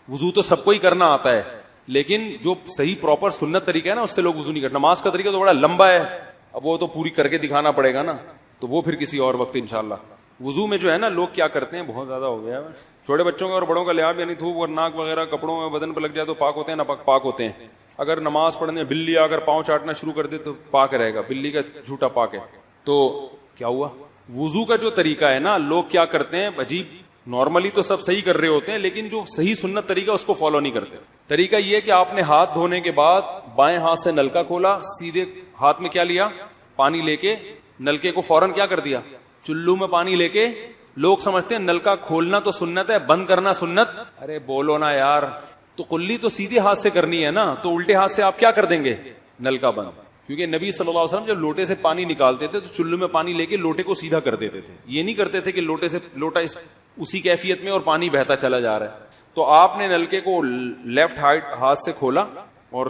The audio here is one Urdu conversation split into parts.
وضو تو سب کو ہی کرنا آتا ہے، لیکن جو صحیح پراپر سنت طریقہ ہے نا، اس سے لوگ وضو نہیں کرتے. نماز کا طریقہ تو بڑا لمبا ہے، اب وہ تو پوری کر کے دکھانا پڑے گا نا، تو وہ پھر کسی اور وقت انشاءاللہ. وضو میں جو ہے نا لوگ کیا کرتے ہیں، بہت زیادہ ہو گیا ہے. چھوٹے بچوں کا اور بڑوں کا لحاظ، یعنی تھوک اور ناک وغیرہ کپڑوں میں بدن پہ لگ جائے تو پاک ہوتے ہیں، نہ پاک ہوتے ہیں. اگر نماز پڑھنے بلی اگر پاؤں چاٹنا شروع کر دے تو پاک رہے گا، بلی کا جھوٹا پاک ہے. تو کیا ہوا، وضو کا جو طریقہ ہے نا، لوگ کیا کرتے ہیں عجیب، نارملی تو سب صحیح کر رہے ہوتے ہیں، لیکن جو صحیح سنت طریقہ اس کو فالو نہیں کرتے. طریقہ یہ ہے کہ آپ نے ہاتھ دھونے کے بعد بائیں ہاتھ سے نلکا کھولا، سیدھے ہاتھ میں کیا لیا، پانی لے کے نلکے کو فوراً کیا کر دیا، چلو میں پانی لے کے. لوگ سمجھتے ہیں نلکا کھولنا تو سنت ہے، بند کرنا سنت. ارے بولو نا یار، تو کلی تو سیدھے ہاتھ سے کرنی ہے نا، تو الٹے ہاتھ سے آپ کیا کر دیں گے، نلکا بند. کیونکہ نبی صلی اللہ علیہ وسلم جب لوٹے سے پانی نکالتے تھے تو چلو میں پانی لے کے لوٹے کو سیدھا کر دیتے تھے. یہ نہیں کرتے تھے کہ لوٹے سے لوٹا اسی کیفیت میں اور پانی بہتا چلا جا رہا ہے. تو آپ نے نلکے کو لیفٹ ہاتھ سے کھولا اور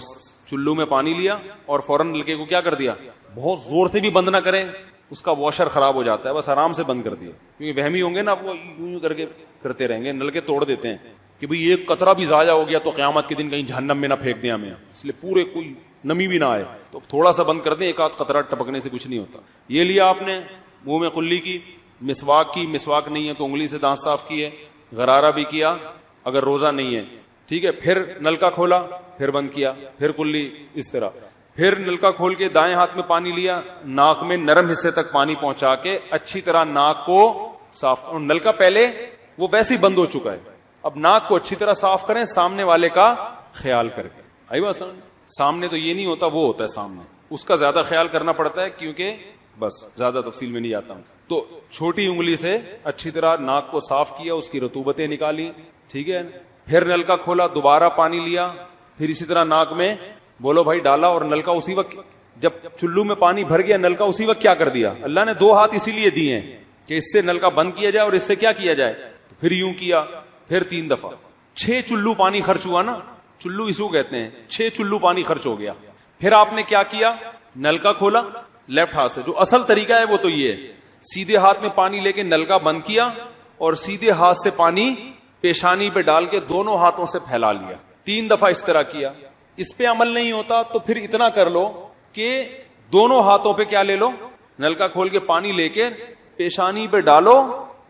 چلو میں پانی لیا اور فوراً نلکے کو کیا کر دیا، بہت زور سے بھی بند نہ کریں، اس کا واشر خراب ہو جاتا ہے، بس آرام سے بند کر دیا. کیونکہ وہمی ہوں گے نا، وہ یوں کر کے کرتے رہیں گے، نلکے توڑ دیتے ہیں کہ بھئی ایک قطرہ بھی ضائع ہو گیا تو قیامت کے دن کہیں جہنم میں نہ پھینک دیں ہمیں، اس لیے پورے کوئی نمی بھی نہ آئے تو تھوڑا سا بند کر دیں، ایک آدھ قطرہ ٹپکنے سے کچھ نہیں ہوتا. یہ لیا آپ نے، منہ میں کلی کی، مسواک کی، مسواک نہیں ہے تو انگلی سے دانت صاف کیے، غرارہ بھی کیا اگر روزہ نہیں ہے، ٹھیک ہے. پھر نلکا کھولا، پھر بند کیا، پھر کلی، اس طرح. پھر نلکا کھول کے دائیں ہاتھ میں پانی لیا، ناک میں نرم حصے تک پانی پہنچا کے اچھی طرح ناک کو صاف. اور نلکا پہلے وہ ویسے ہی بند ہو چکا ہے، اب ناک کو اچھی طرح صاف کریں سامنے والے کا خیال کر کے. آئی بات سمجھ؟ سامنے تو یہ نہیں ہوتا، وہ ہوتا ہے سامنے، اس کا زیادہ خیال کرنا پڑتا ہے، کیونکہ بس زیادہ تفصیل میں نہیں جاتا ہوں. تو چھوٹی انگلی سے اچھی طرح ناک کو صاف کیا، اس کی رطوبتیں نکالی، ٹھیک ہے. پھر نلکا کھولا، دوبارہ پانی لیا، پھر اسی طرح ناک میں بولو بھائی ڈالا، اور نلکا اسی وقت جب چلو میں پانی بھر گیا، نلکا اسی وقت کیا کر دیا. اللہ نے دو ہاتھ اسی لیے دیے ہیں کہ اس سے نلکا بند کیا جائے اور اس سے کیا کیا جائے. پھر یوں کیا، پھر 3 دفعہ، 6 چلو پانی خرچ ہوا نا، چلو اسو کہتے ہیں، 6 چلو پانی خرچ ہو گیا. پھر آپ نے کیا کیا، نلکا کھولا لیفٹ ہاتھ سے. جو اصل طریقہ ہے وہ تو یہ ہے، سیدھے ہاتھ میں پانی لے کے نلکا بند کیا اور سیدھے ہاتھ سے پانی پیشانی پہ ڈال کے دونوں ہاتھوں سے پھیلا لیا. 3 دفعہ اس طرح کیا. اس پہ عمل نہیں ہوتا تو پھر اتنا کر لو کہ دونوں ہاتھوں پہ کیا لے لو، نلکا کھول کے پانی لے کے پیشانی پہ ڈالو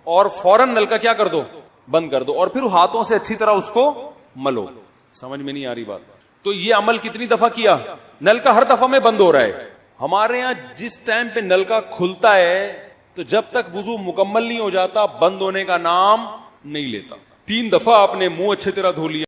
اور فوراً نلکا کیا کر دو، بند کر دو، اور پھر ہاتھوں سے اچھی طرح اس کو ملو. سمجھ میں نہیں آ رہی بات؟ تو یہ عمل کتنی دفعہ کیا، نلکا ہر دفعہ میں بند ہو رہا ہے. ہمارے ہاں جس ٹائم پہ نلکا کھلتا ہے تو جب تک وضو مکمل نہیں ہو جاتا بند ہونے کا نام نہیں لیتا. 3 دفعہ آپ نے منہ اچھی طرح دھو لیا.